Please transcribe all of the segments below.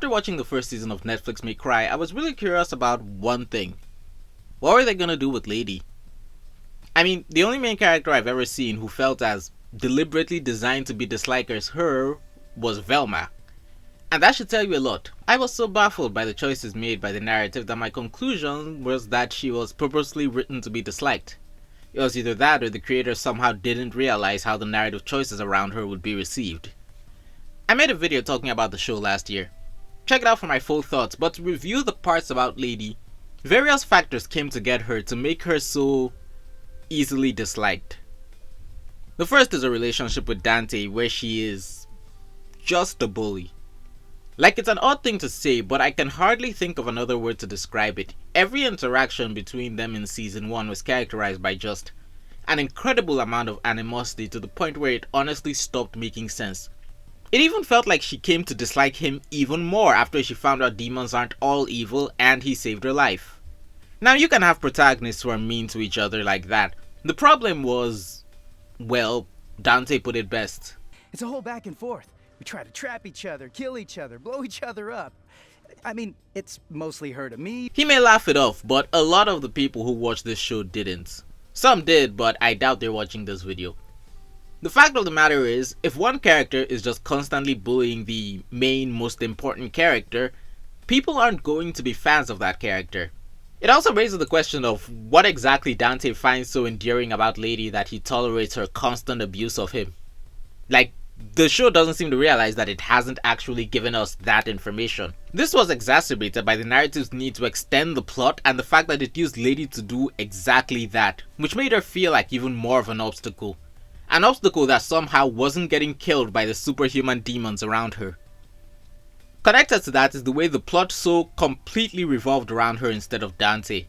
after watching the first season of Netflix May Cry, I was really curious about one thing. What were they gonna do with Lady? I mean, the only main character I've ever seen who felt as deliberately designed to be disliked as her was Velma. And that should tell you a lot. I was so baffled by the choices made by the narrative that my conclusion was that she was purposely written to be disliked. It was either that or the creator somehow didn't realize how the narrative choices around her would be received. I made a video talking about the show last year. Check it out for my full thoughts, but to review the parts about Lady, various factors came to get her to make her so easily disliked. The first is a relationship with Dante where she is just a bully. Like, it's an odd thing to say, but I can hardly think of another word to describe it. Every interaction between them in season 1 was characterized by just an incredible amount of animosity to the point where it honestly stopped making sense. It even felt like she came to dislike him even more after she found out demons aren't all evil and he saved her life. Now, you can have protagonists who are mean to each other like that. The problem was, well, Dante put it best. It's a whole back and forth. We try to trap each other, kill each other, blow each other up. I mean, it's mostly her to me. He may laugh it off, but a lot of the people who watch this show didn't. Some did, but I doubt they're watching this video. The fact of the matter is, if one character is just constantly bullying the main, most important character, people aren't going to be fans of that character. It also raises the question of what exactly Dante finds so endearing about Lady that he tolerates her constant abuse of him. Like, the show doesn't seem to realize that it hasn't actually given us that information. This was exacerbated by the narrative's need to extend the plot and the fact that it used Lady to do exactly that, which made her feel like even more of an obstacle. An obstacle that somehow wasn't getting killed by the superhuman demons around her. Connected to that is the way the plot so completely revolved around her instead of Dante.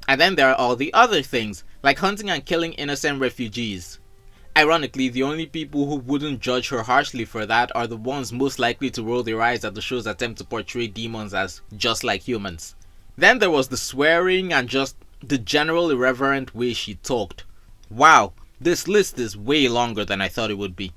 And then there are all the other things, like hunting and killing innocent refugees. Ironically, the only people who wouldn't judge her harshly for that are the ones most likely to roll their eyes at the show's attempt to portray demons as just like humans. Then there was the swearing and just the general irreverent way she talked. Wow, this list is way longer than I thought it would be.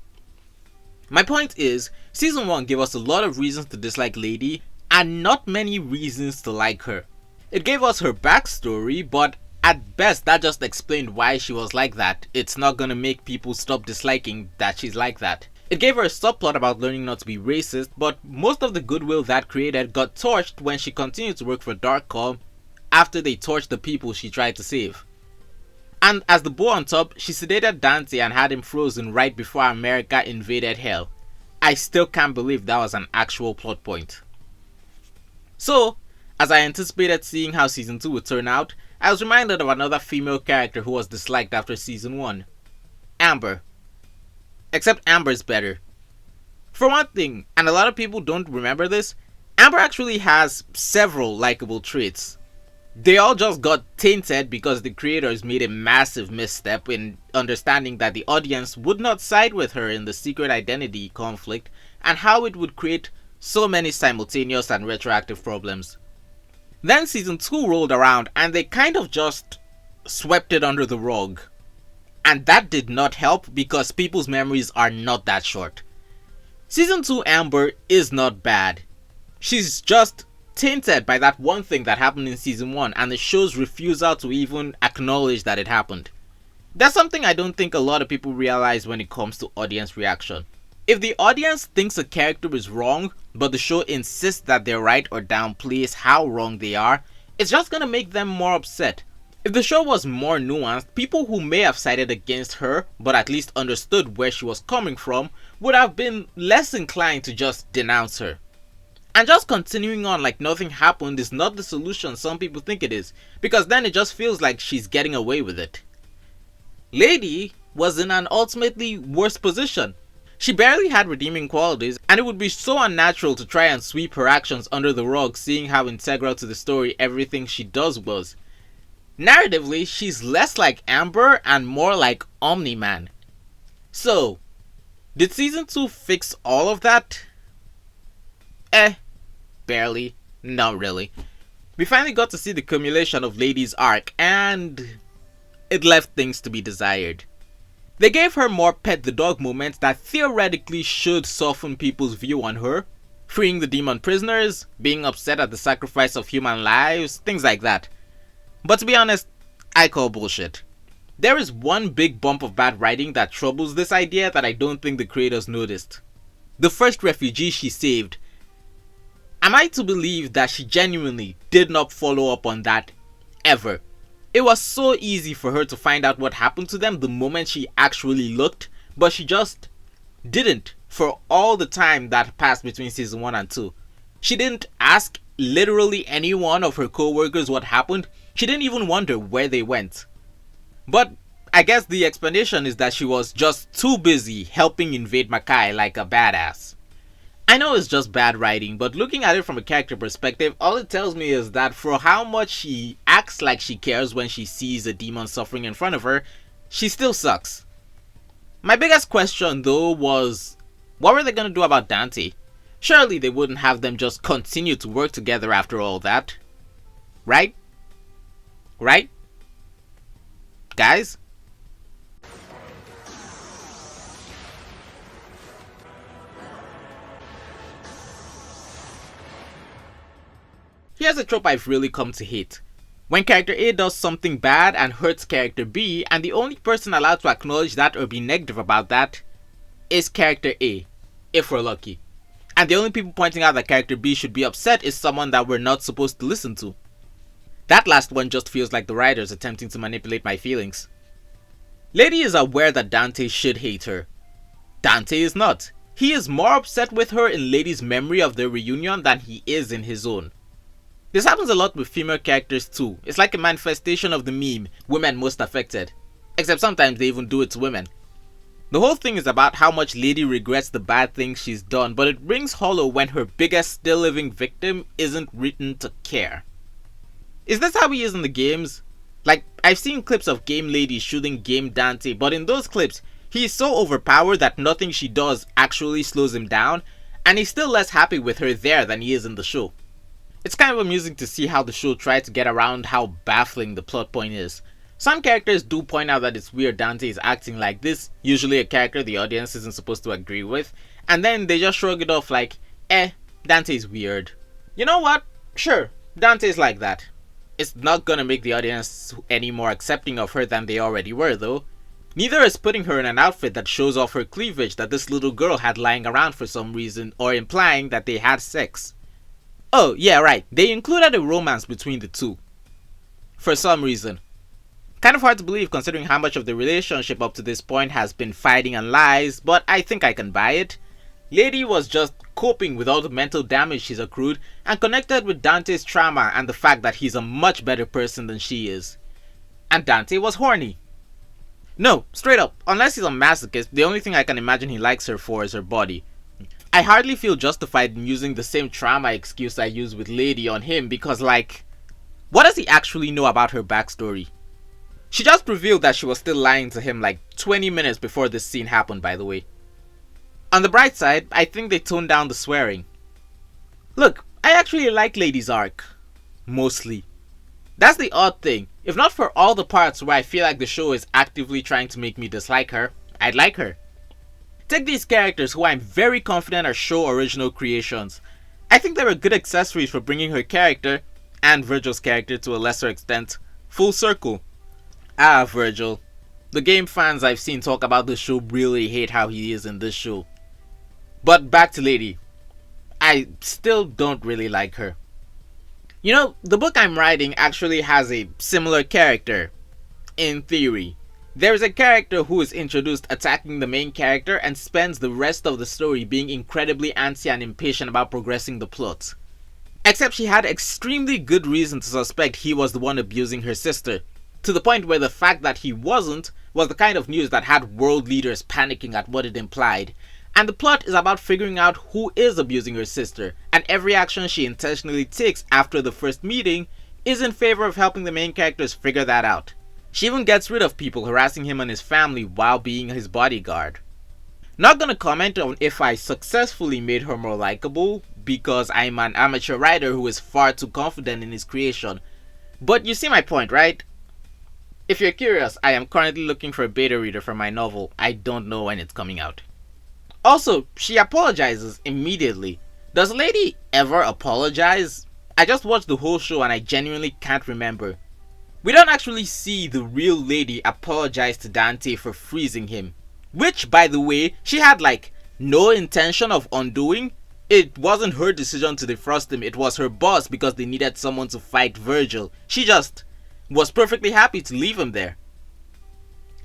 My point is, season 1 gave us a lot of reasons to dislike Lady and not many reasons to like her. It gave us her backstory, but at best that just explained why she was like that. It's not gonna make people stop disliking that she's like that. It gave her a subplot about learning not to be racist, but most of the goodwill that created got torched when she continued to work for DARKCOM after they torched the people she tried to save. And as the bow on top, she sedated Dante and had him frozen right before America invaded hell. I still can't believe that was an actual plot point. So, as I anticipated seeing how season 2 would turn out, I was reminded of another female character who was disliked after season 1. Amber. Except Amber's better. For one thing, and a lot of people don't remember this, Amber actually has several likable traits. They all just got tainted because the creators made a massive misstep in understanding that the audience would not side with her in the secret identity conflict and how it would create so many simultaneous and retroactive problems. Then season 2 rolled around and they kind of just swept it under the rug. And that did not help because people's memories are not that short. Season 2 Amber is not bad. She's just tainted by that one thing that happened in season 1 and the show's refusal to even acknowledge that it happened. That's something I don't think a lot of people realize when it comes to audience reaction. If the audience thinks a character is wrong, but the show insists that they're right or downplays how wrong they are, it's just gonna make them more upset. If the show was more nuanced, people who may have sided against her, but at least understood where she was coming from, would have been less inclined to just denounce her. And just continuing on like nothing happened is not the solution some people think it is, because then it just feels like she's getting away with it. Lady was in an ultimately worse position. She barely had redeeming qualities, and it would be so unnatural to try and sweep her actions under the rug seeing how integral to the story everything she does was. Narratively, she's less like Amber and more like Omni-Man. So, did season 2 fix all of that? Barely. Not really. We finally got to see the culmination of Lady's arc, and it left things to be desired. They gave her more pet the dog moments that theoretically should soften people's view on her. freeing the demon prisoners, being upset at the sacrifice of human lives, things like that. But to be honest, I call bullshit. There is one big bump of bad writing that troubles this idea that I don't think the creators noticed. The first refugee she saved. Am I to believe that she genuinely did not follow up on that ever? It was so easy for her to find out what happened to them the moment she actually looked, but she just didn't for all the time that passed between season 1 and 2. She didn't ask literally any one of her co-workers what happened. She didn't even wonder where they went. But I guess the explanation is that she was just too busy helping invade Makai like a badass. I know it's just bad writing, but looking at it from a character perspective, all it tells me is that for how much she acts like she cares when she sees a demon suffering in front of her, she still sucks. My biggest question though was, what were they gonna do about Dante? Surely they wouldn't have them just continue to work together after all that. Right? Right? Guys? Here's a trope I've really come to hate. When character A does something bad and hurts character B, and the only person allowed to acknowledge that or be negative about that is character A, if we're lucky. And the only people pointing out that character B should be upset is someone that we're not supposed to listen to. That last one just feels like the writers attempting to manipulate my feelings. Lady is aware that Dante should hate her. Dante is not. He is more upset with her in Lady's memory of their reunion than he is in his own. This happens a lot with female characters too. It's like a manifestation of the meme, women most affected. Except sometimes they even do it to women. The whole thing is about how much Lady regrets the bad things she's done, but it rings hollow when her biggest still living victim isn't written to care. Is this how he is in the games? Like, I've seen clips of Game Lady shooting Game Dante, but in those clips, he is so overpowered that nothing she does actually slows him down, and he's still less happy with her there than he is in the show. It's kind of amusing to see how the show tried to get around how baffling the plot point is. Some characters do point out that it's weird Dante is acting like this, usually a character the audience isn't supposed to agree with, and then they just shrug it off like, Dante's weird. You know what? Sure, Dante's like that. It's not gonna make the audience any more accepting of her than they already were though. Neither is putting her in an outfit that shows off her cleavage that this little girl had lying around for some reason, or implying that they had sex. Oh, yeah, right, they included a romance between the two. For some reason. Kind of hard to believe considering how much of the relationship up to this point has been fighting and lies, but I think I can buy it. Lady was just coping with all the mental damage she's accrued and connected with Dante's trauma and the fact that he's a much better person than she is. And Dante was horny. No, straight up, unless he's a masochist, the only thing I can imagine he likes her for is her body. I hardly feel justified in using the same trauma excuse I use with Lady on him because, like, what does he actually know about her backstory? She just revealed that she was still lying to him like 20 minutes before this scene happened, by the way. On the bright side, I think they toned down the swearing. Look, I actually like Lady's arc. Mostly. That's the odd thing. If not for all the parts where I feel like the show is actively trying to make me dislike her, I'd like her. Take these characters who I'm very confident are show original creations. I think they were good accessories for bringing her character, and Virgil's character to a lesser extent, full circle. Ah, Virgil. The game fans I've seen talk about this show really hate how he is in this show. But back to Lady. I still don't really like her. You know, the book I'm writing actually has a similar character. In theory. There is a character who is introduced attacking the main character and spends the rest of the story being incredibly antsy and impatient about progressing the plot. Except she had extremely good reason to suspect he was the one abusing her sister, to the point where the fact that he wasn't was the kind of news that had world leaders panicking at what it implied. And the plot is about figuring out who is abusing her sister, and every action she intentionally takes after the first meeting is in favor of helping the main characters figure that out. She even gets rid of people harassing him and his family while being his bodyguard. Not gonna comment on if I successfully made her more likable, because I'm an amateur writer who is far too confident in his creation. But you see my point, right? If you're curious, I am currently looking for a beta reader for my novel. I don't know when it's coming out. Also, she apologizes immediately. Does Lady ever apologize? I just watched the whole show and I genuinely can't remember. We don't actually see the real Lady apologize to Dante for freezing him. Which, by the way, she had like no intention of undoing. It wasn't her decision to defrost him, it was her boss because they needed someone to fight Virgil. She just was perfectly happy to leave him there.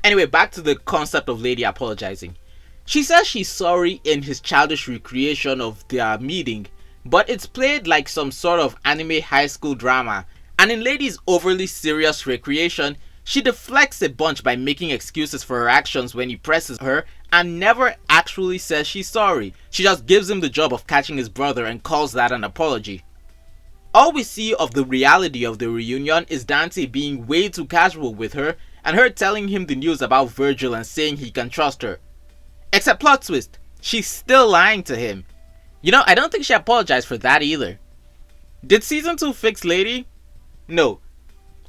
Anyway, back to the concept of Lady apologizing. She says she's sorry in his childish recreation of their meeting, but it's played like some sort of anime high school drama, and in Lady's overly serious recreation, she deflects a bunch by making excuses for her actions when he presses her and never actually says she's sorry. She just gives him the job of catching his brother and calls that an apology. All we see of the reality of the reunion is Dante being way too casual with her and her telling him the news about Virgil and saying he can trust her. Except plot twist, she's still lying to him. You know, I don't think she apologized for that either. Did season 2 fix Lady? No.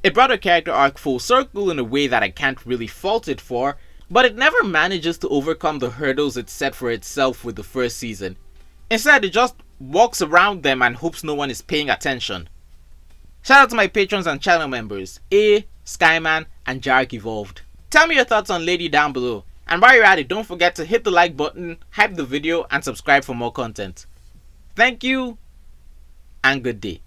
It brought her character arc full circle in a way that I can't really fault it for, but it never manages to overcome the hurdles it set for itself with the first season. Instead, it just walks around them and hopes no one is paying attention. Shout out to my patrons and channel members, A, Skyman, and Jarek Evolved. Tell me your thoughts on Lady down below, and while you're at it, don't forget to hit the like button, hype the video, and subscribe for more content. Thank you, and good day.